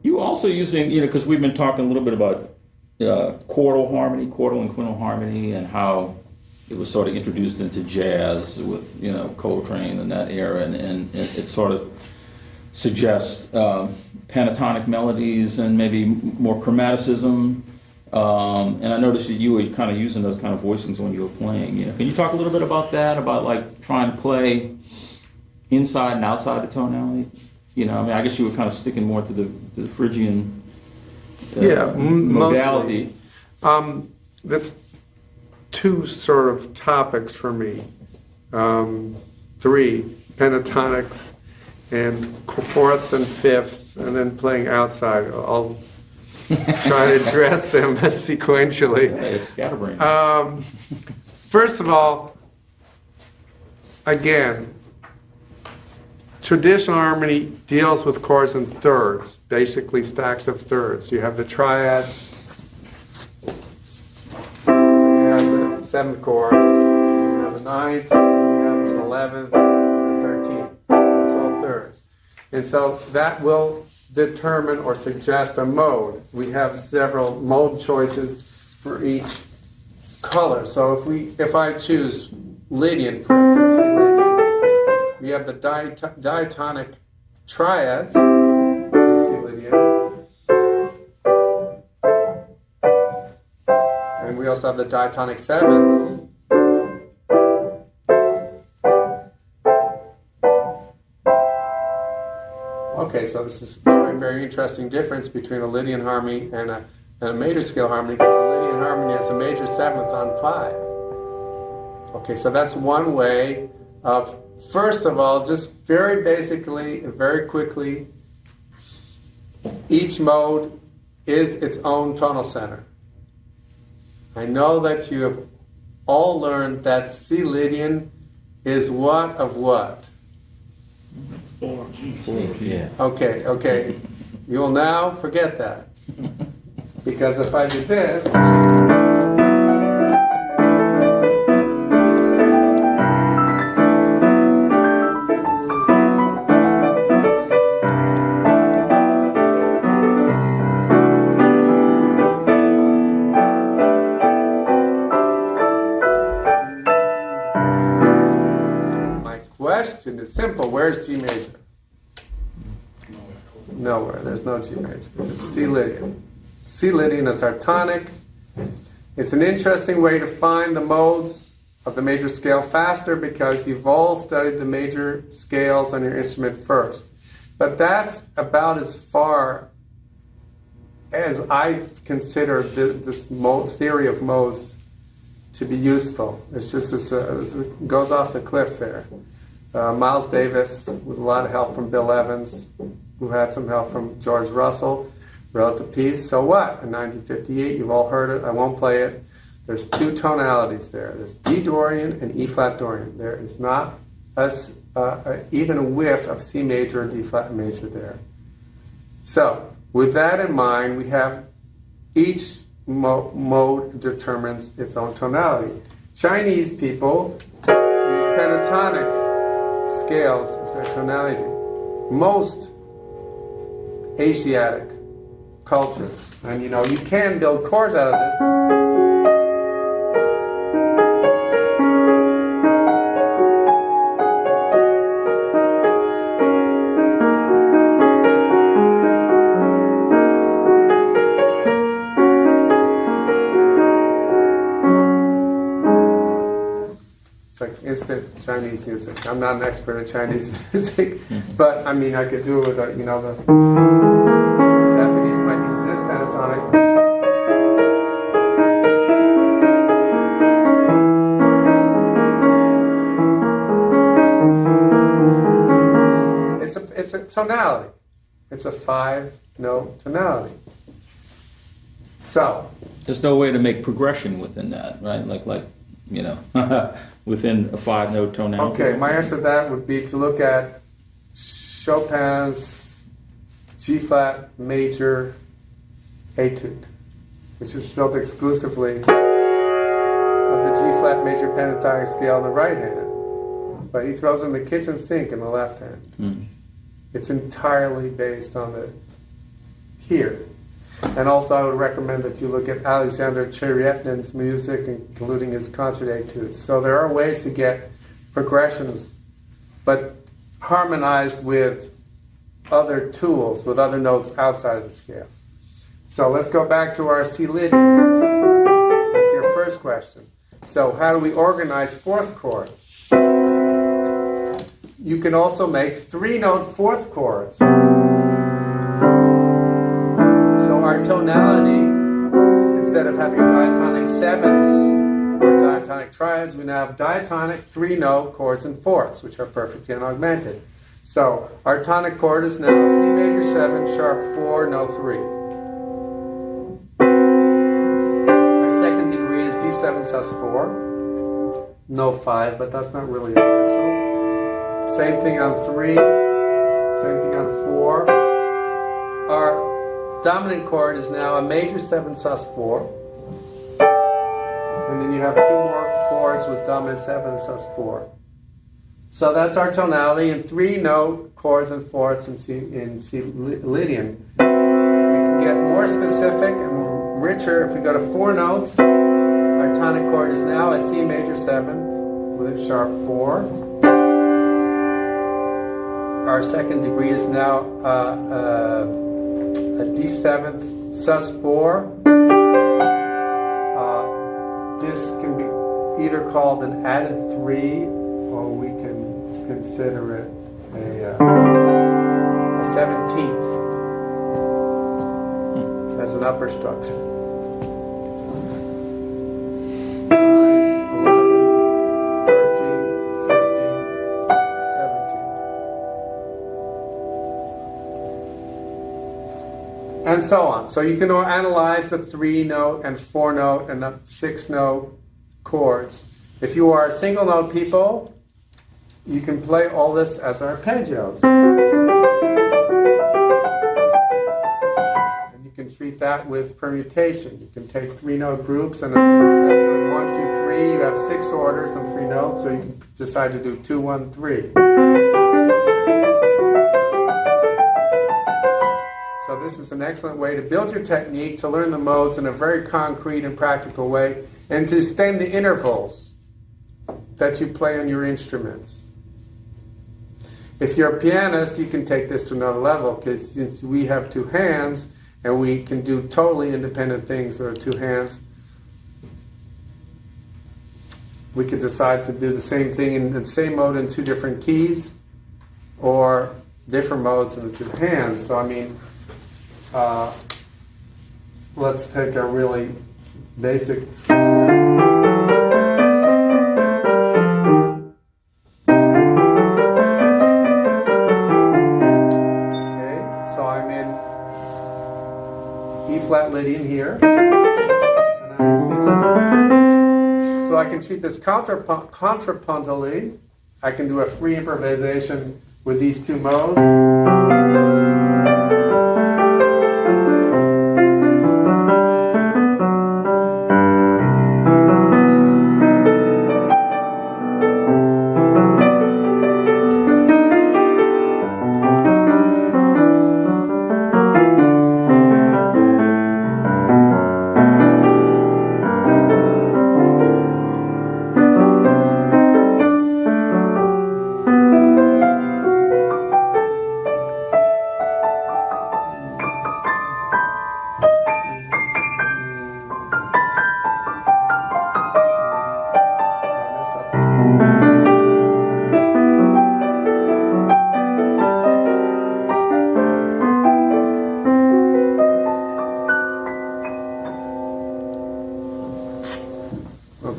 You also using, because we've been talking a little bit about quartal harmony, quartal and quintal harmony, and how it was sort of introduced into jazz with, Coltrane and that era, and it sort of suggests pentatonic melodies and maybe more chromaticism. And I noticed that you were kind of using those kind of voicings when you were playing. Can you talk a little bit about that, about like trying to play inside and outside the tonality? I guess you were kind of sticking more to the Phrygian modality. That's two sort of topics for me. Three, pentatonics and fourths and fifths, and then playing outside. I'll try to address them sequentially. It's scatterbrain. First of all, again, traditional harmony deals with chords in thirds, basically stacks of thirds. You have the triads, you have the seventh chords, you have the ninth, you have the 11th, and the 13th. It's all thirds. And so that will determine or suggest a mode. We have several mode choices for each color. So if I choose Lydian, for instance, we have the diatonic triads, C Lydian, and we also have the diatonic sevenths. Okay, so this is a very, very interesting difference between a Lydian harmony and a major scale harmony, because a Lydian harmony has a major seventh on 5. Okay, so that's one way of, first of all, just very basically and very quickly, each mode is its own tonal center. I know that you have all learned that C Lydian is what of what? 4. Yeah. Okay. You will now forget that. Because if I do this, my question is simple. Where's G major? Nowhere. There's no G major. It's C Lydian. C Lydian is our tonic. It's an interesting way to find the modes of the major scale faster, because you've all studied the major scales on your instrument first. But that's about as far as I consider this theory of modes to be useful. It's just it goes off the cliff there. Miles Davis, with a lot of help from Bill Evans, who had some help from George Russell, wrote the piece, So What? In 1958. You've all heard it. I won't play it. There's two tonalities there. There's D Dorian and E flat Dorian. There is not even a whiff of C major or D flat major there. So, with that in mind, we have each mode determines its own tonality. Chinese people use pentatonic scales as their tonality. Most Asiatic cultures, and you can build chords out of this. It's like instant Chinese music. I'm not an expert at Chinese music, but I mean, I could do it with the Japanese might use this pentatonic. It's a tonality. It's a 5-note tonality. So there's no way to make progression within that, right? Like within a 5-note tonality. Okay, my answer to that would be to look at Chopin's G-flat major etude, which is built exclusively of the G-flat major pentatonic scale in the right hand, but he throws in the kitchen sink in the left hand. It's entirely based on the here. And also I would recommend that you look at Alexander Cheryetin's music, including his concert etudes. So there are ways to get progressions, but harmonized with other tools, with other notes outside of the scale. So let's go back to our C Lydian. That's your first question. So how do we organize fourth chords? You can also make 3-note fourth chords. So our tonality, instead of having diatonic sevenths or diatonic triads, we now have diatonic 3-note chords and fourths, which are perfectly unaugmented. So our tonic chord is now C major 7, sharp 4, no 3. Our second degree is D7 sus 4, no 5, but that's not really essential. Same thing on 3, same thing on 4. Our dominant chord is now a major 7 sus 4. And then you have 2 more chords with dominant 7 sus 4. So that's our tonality in 3-note chords and fourths in C Lydian. We can get more specific and richer if we go to 4 notes. Our tonic chord is now a C major 7 with a sharp 4. Our second degree is now a D7 sus 4. This can be either called an added 3, or we can consider it a 17th as an upper structure. 9, 11, 13, 15, 17. And so on. So you can analyze the 3-note and 4-note and the 6-note chords. If you are single-note people, you can play all this as arpeggios. And you can treat that with permutation. You can take 3-note groups, and instead of doing 1, 2, 3, you have 6 orders and 3 notes, so you can decide to do 2, 1, 3. So this is an excellent way to build your technique, to learn the modes in a very concrete and practical way, and to extend the intervals that you play on your instruments. If you're a pianist, you can take this to another level, because since we have 2 hands and we can do totally independent things with our 2 hands, we could decide to do the same thing in the same mode in 2 different keys, or different modes in the 2 hands. So I mean, let's take a really basic. Flat Lydian here, and I'm in C Lydian. So I can treat this contrapuntally. I can do a free improvisation with these 2 modes.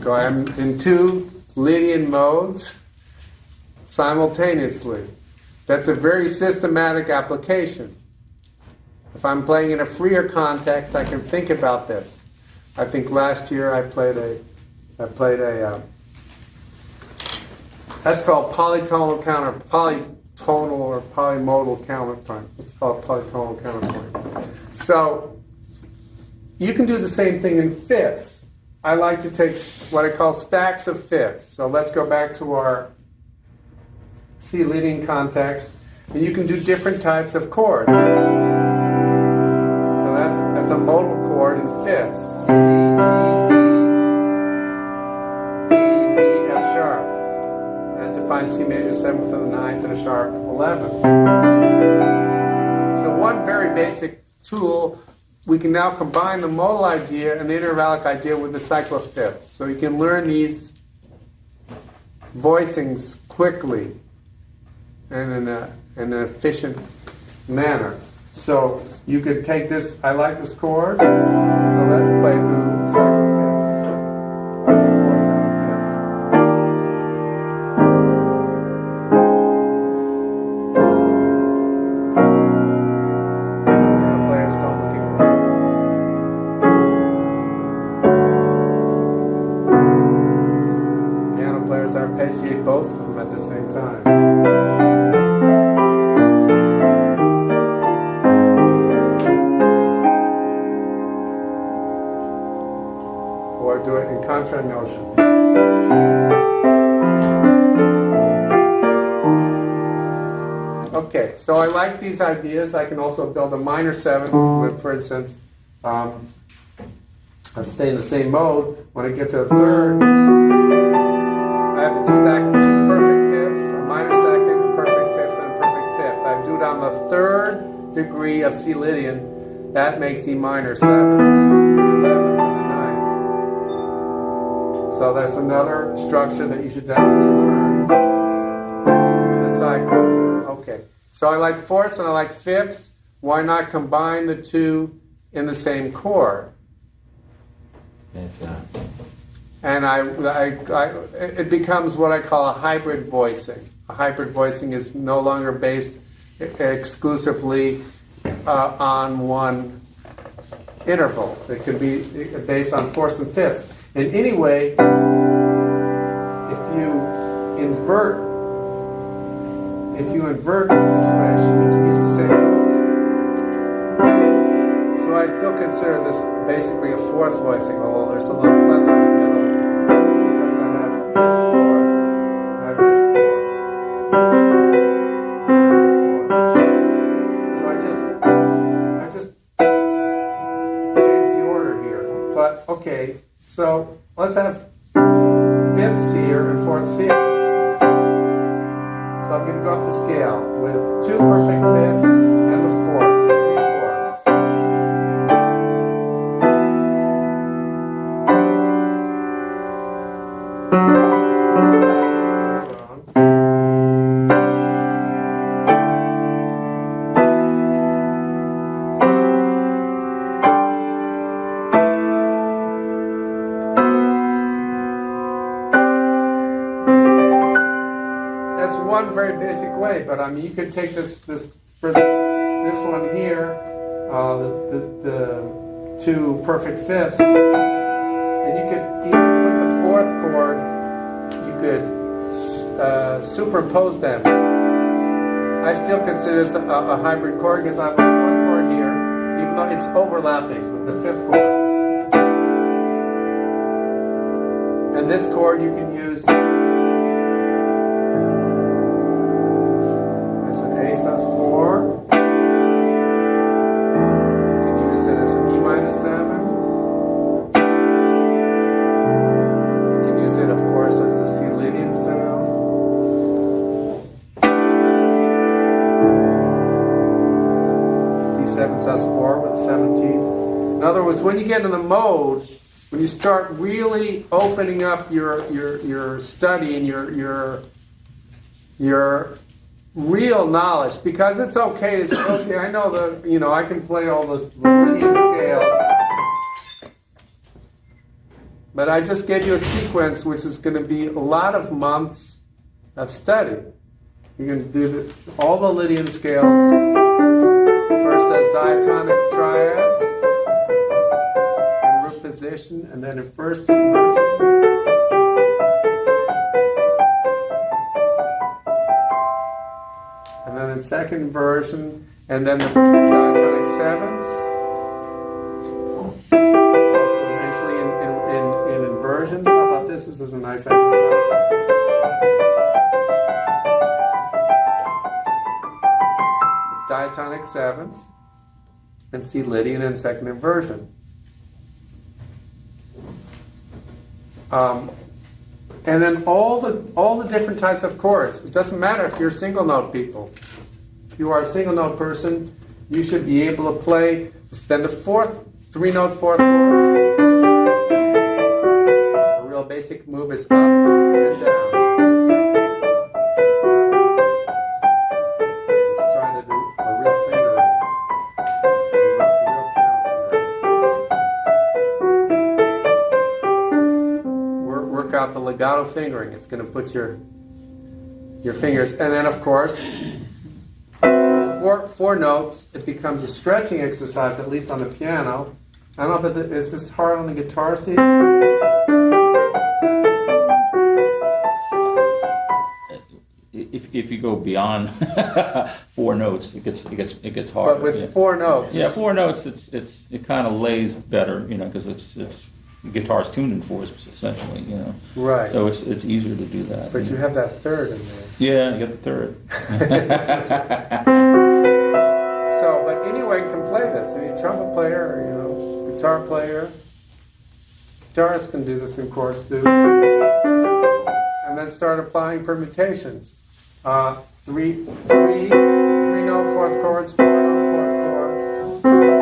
I'm in 2 Lydian modes simultaneously. That's a very systematic application. If I'm playing in a freer context, I can think about this. I think last year I played a that's called polytonal or polymodal counterpoint. It's called polytonal counterpoint. So you can do the same thing in fifths. I like to take what I call stacks of fifths. So let's go back to our C Lydian context. And you can do different types of chords. that's a modal chord in fifths. C, G, D, E, B, F sharp. And to find C major 7th and the 9th and a sharp 11th. So one very basic tool, we can now combine the modal idea and the intervallic idea with the cyclofifths. So you can learn these voicings quickly and in an efficient manner. So you could take this, I like this chord, so let's play through cyclofifths. Piano players don't look at your piano players arpeggiate both of them at the same time. Or do it in contra notion. Okay, so I like these ideas. I can also build a minor 7th with, for instance, let's stay in the same mode. When I get to a third, I have to just stack two perfect fifths, a minor 2nd, a perfect 5th, and a perfect 5th. I do it on the 3rd degree of C Lydian. That makes E minor 7th, 11th, and the 9th. So that's another structure that you should definitely learn in the cycle. Okay, so I like fourths and I like fifths. Why not combine the two in the same chord? And it becomes what I call a hybrid voicing. A hybrid voicing is no longer based exclusively on one interval. It can be based on fourths and fifths. And anyway, if you invert the situation, you can use the same rules. So I still consider this basically a fourth voicing, although there's a little cluster in the middle because I have this fourth, I have this fourth, this fourth. So I just changed the order here. But okay, so let's have fifths here and fourths here. So I'm going to go up the scale with two perfect fifths and the fourths, three fourths. That's one very basic way, but I mean, you could take this one here, the two perfect fifths, and you could even put the fourth chord. You could superimpose them. I still consider this a hybrid chord because I have the fourth chord here, even though it's overlapping with the fifth chord. And this chord you can use. A sus 4. You can use it as an E minor 7. You can use it, of course, as the C Lydian sound. D7 sus 4 with the 17th. In other words, when you get in the mode, when you start really opening up your study and your real knowledge, because it's okay to say, okay, I know I can play all the Lydian scales, but I just gave you a sequence which is going to be a lot of months of study. You can do all the Lydian scales, first as diatonic triads, in root position, and then in first inversion. And then in second version, and then the diatonic sevenths. Also eventually in inversions. How about this? This is a nice exercise. It's diatonic sevenths. and C Lydian and second inversion. And then all the different types of chords. It doesn't matter if you're single note people. If you are a single note person, you should be able to play then the three-note fourth chords. A real basic move is up and down. Let's try to do a real fingering. A real piano fingering. Work out the legato fingering. It's going to put your fingers, and then of course, four notes, it becomes a stretching exercise, at least on the piano. I don't know, but is this hard on the guitar, Steve? If you go beyond 4 notes, it gets harder. But with 4 notes, 4 notes, it kind of lays better, because it's the guitar's tuned in 4s essentially, Right. So it's easier to do that. But you have that third in there. Yeah, you got the third. So, but anyone can play this. If you're a trumpet player, or, guitar player, guitarists can do this in chords too. And then start applying permutations. 3-note fourth chords, 4-note fourth chords.